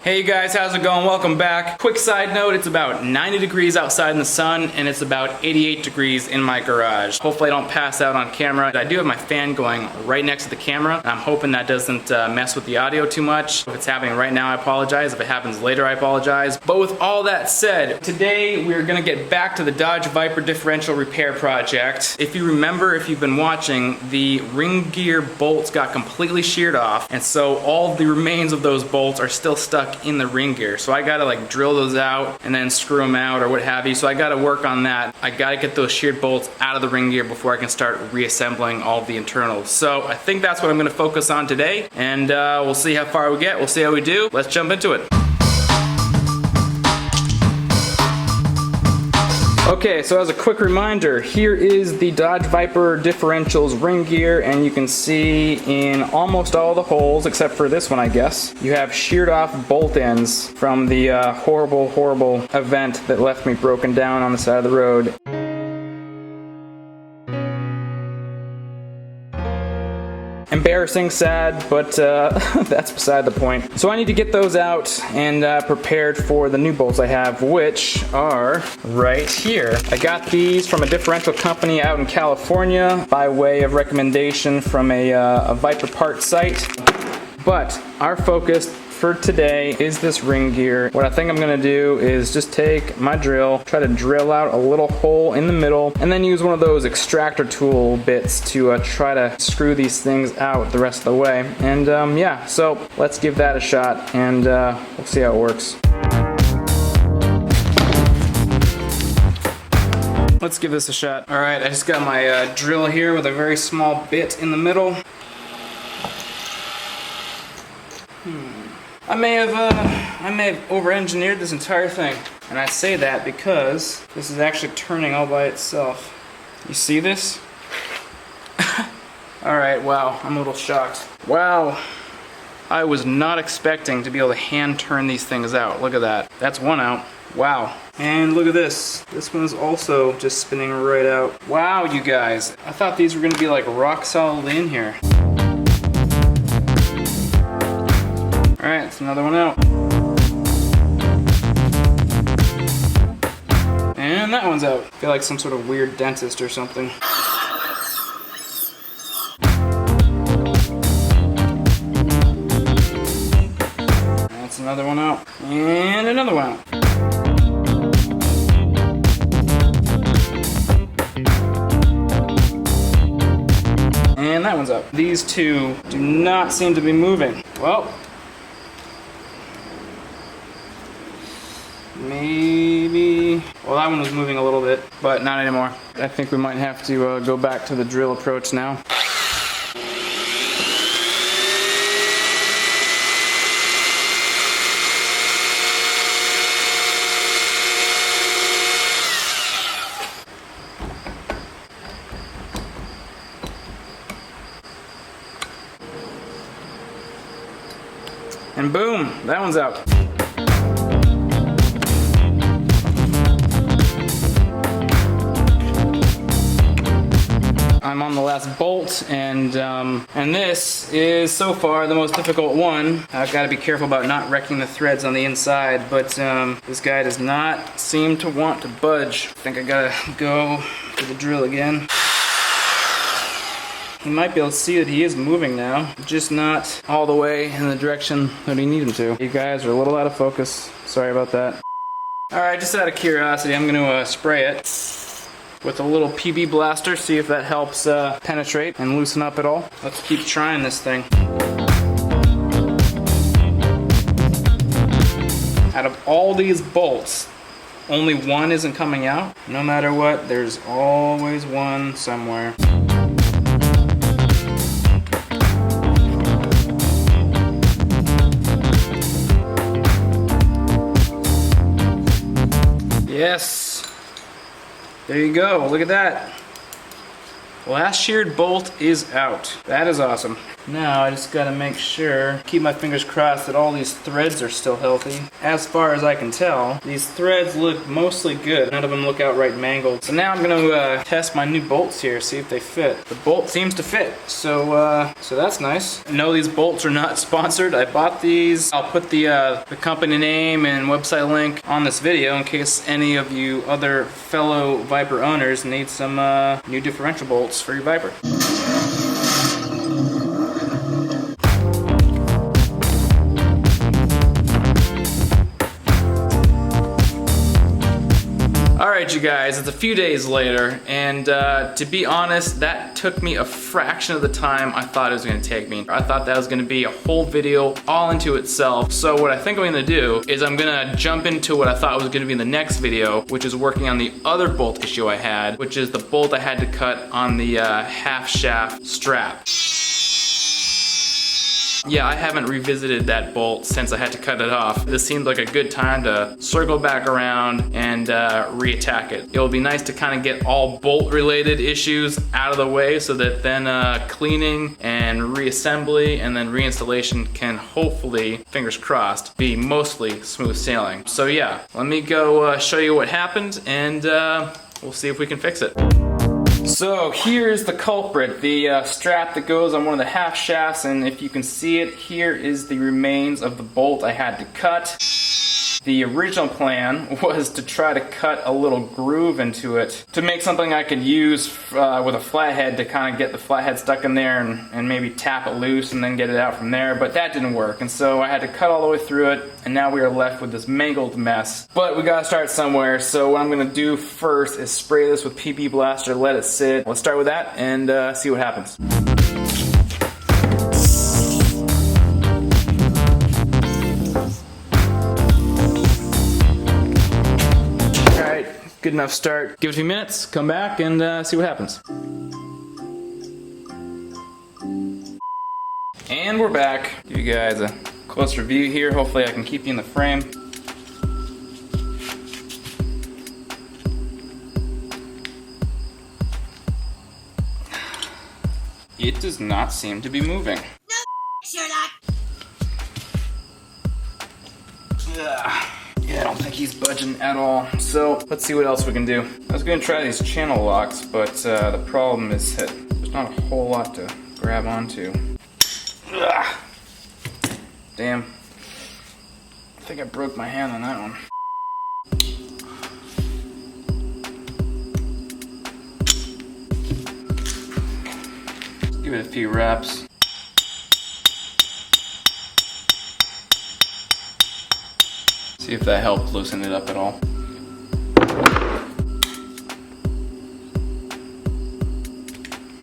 Hey guys, how's it going? Welcome back. Quick side note, it's about 90 degrees outside in the sun and it's about 88 degrees in my garage. Hopefully I don't pass out on camera. I do have my fan going right next to the camera. I'm hoping that doesn't mess with the audio too much. If it's happening right now, I apologize. If it happens later, I apologize. But with all that said, today we're gonna get back to the Doge Viper differential repair project. If you remember, if you've been watching, the ring gear bolts got completely sheared off, and so all the remains of those bolts are still stuck in the ring gear. So I gotta like drill those out and then screw them out or what have you. So I gotta work on that. I gotta get those sheared bolts out of the ring gear before I can start reassembling all of the internals. So I think that's what I'm gonna focus on today, and we'll see how far we get. We'll see how we do. Let's jump into it. Okay, so as a quick reminder, here is the Doge Viper differentials ring gear, and you can see in almost all the holes, except for this one I guess, you have sheared off bolt ends from the horrible event that left me broken down on the side of the road. Embarrassing, sad, but that's beside the point. So I need to get those out and prepared for the new bolts I have, which are right here. I got these from a differential company out in California by way of recommendation from a Viper parts site. But our focus for today is this ring gear. What I think I'm gonna do is just take my drill, try to drill out a little hole in the middle, and then use one of those extractor tool bits to try to screw these things out the rest of the way. And yeah, so let's give that a shot, and we'll see how it works. Let's give this a shot. All right, I just got my drill here with a very small bit in the middle. I may have over-engineered this entire thing. And I say that because this is actually turning all by itself. You see this? Alright, wow, I'm a little shocked. Wow, I was not expecting to be able to hand turn these things out. Look at that. That's one out. Wow. And look at this. This one is also just spinning right out. Wow, you guys. I thought these were going to be like rock solid in here. Alright, it's another one out. And that one's out. I feel like some sort of weird dentist or something. That's another one out. And another one out. And that one's out. These two do not seem to be moving. Well, maybe, well, that one was moving a little bit, but not anymore. I think we might have to go back to the drill approach now. And boom, that one's out. I'm on the last bolt, and this is so far the most difficult one. I've got to be careful about not wrecking the threads on the inside, but this guy does not seem to want to budge. I think I gotta go to the drill again. You might be able to see that he is moving now, just not all the way in the direction that he needed him to. You guys are a little out of focus. Sorry about that. Alright, just out of curiosity, I'm gonna spray it with a little PB blaster, see if that helps penetrate and loosen up at all. Let's keep trying this thing. Out of all these bolts, only one isn't coming out. No matter what, there's always one somewhere. Yes. There you go, look at that. Last sheared bolt is out. That is awesome. Now I just gotta make sure, keep my fingers crossed that all these threads are still healthy. As far as I can tell, these threads look mostly good. None of them look outright mangled. So now I'm gonna test my new bolts here, see if they fit. The bolt seems to fit, so that's nice. No, these bolts are not sponsored. I bought these. I'll put the company name and website link on this video in case any of you other fellow Viper owners need some new differential bolts for your Viper. Alright you guys, it's a few days later, and to be honest, that took me a fraction of the time I thought it was going to take me. I thought that was going to be a whole video all into itself. So what I think I'm going to do is I'm going to jump into what I thought was going to be in the next video, which is working on the other bolt issue I had, which is the bolt I had to cut on the half shaft strap. Yeah, I haven't revisited that bolt since I had to cut it off. This seemed like a good time to circle back around and reattack it. It'll be nice to kind of get all bolt related issues out of the way so that then cleaning and reassembly and then reinstallation can hopefully, fingers crossed, be mostly smooth sailing. So yeah, let me go show you what happened and we'll see if we can fix it. So here's the culprit, the strap that goes on one of the half shafts, and if you can see it, here is the remains of the bolt I had to cut. The original plan was to try to cut a little groove into it to make something I could use with a flathead to kind of get the flathead stuck in there and maybe tap it loose and then get it out from there, but that didn't work, and so I had to cut all the way through it, and now we are left with this mangled mess. But we gotta start somewhere, so what I'm gonna do first is spray this with PB Blaster, let it sit. Let's start with that and see what happens. Good enough start. Give it a few minutes, come back and see what happens. And we're back. Give you guys a closer view here. Hopefully I can keep you in the frame. It does not seem to be moving. No, Sherlock. Ugh. Yeah, I don't think he's budging at all. So let's see what else we can do. I was gonna try these channel locks, but the problem is that there's not a whole lot to grab onto. Ugh. Damn. I think I broke my hand on that one. Let's give it a few reps. See if that helped loosen it up at all.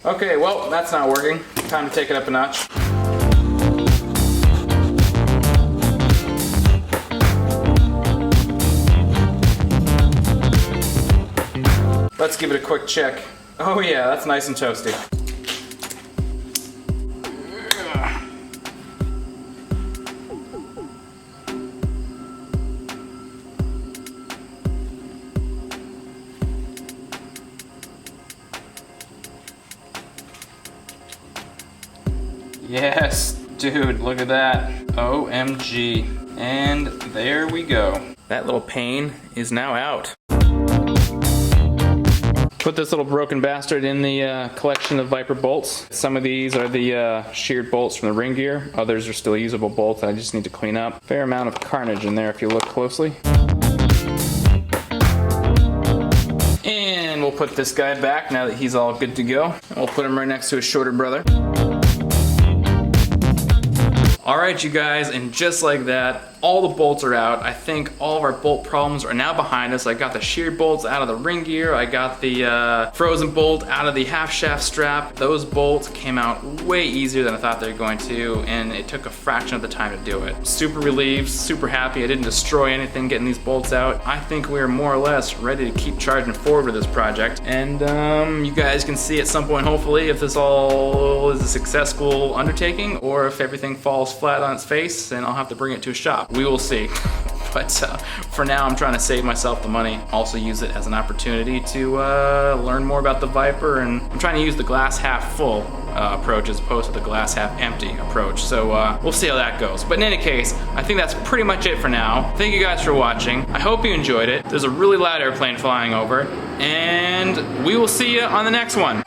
Okay, well, that's not working. Time to take it up a notch. Let's give it a quick check. Oh yeah, that's nice and toasty. Yes, dude, look at that. OMG. And there we go. That little pain is now out. Put this little broken bastard in the collection of Viper bolts. Some of these are the sheared bolts from the ring gear. Others are still usable bolts I just need to clean up. Fair amount of carnage in there if you look closely. And we'll put this guy back now that he's all good to go. And we'll put him right next to his shorter brother. Alright you guys, and just like that, all the bolts are out. I think all of our bolt problems are now behind us. I got the sheared bolts out of the ring gear. I got the frozen bolt out of the half shaft strap. Those bolts came out way easier than I thought they were going to, and it took a fraction of the time to do it. Super relieved, super happy I didn't destroy anything getting these bolts out. I think we're more or less ready to keep charging forward with this project. And you guys can see at some point, hopefully, if this all is a successful undertaking or if everything falls flat on its face and I'll have to bring it to a shop. We will see. But for now, I'm trying to save myself the money. Also use it as an opportunity to learn more about the Viper, and I'm trying to use the glass half full approach as opposed to the glass half empty approach. So we'll see how that goes. But in any case, I think that's pretty much it for now. Thank you guys for watching. I hope you enjoyed it. There's a really loud airplane flying over, and we will see you on the next one.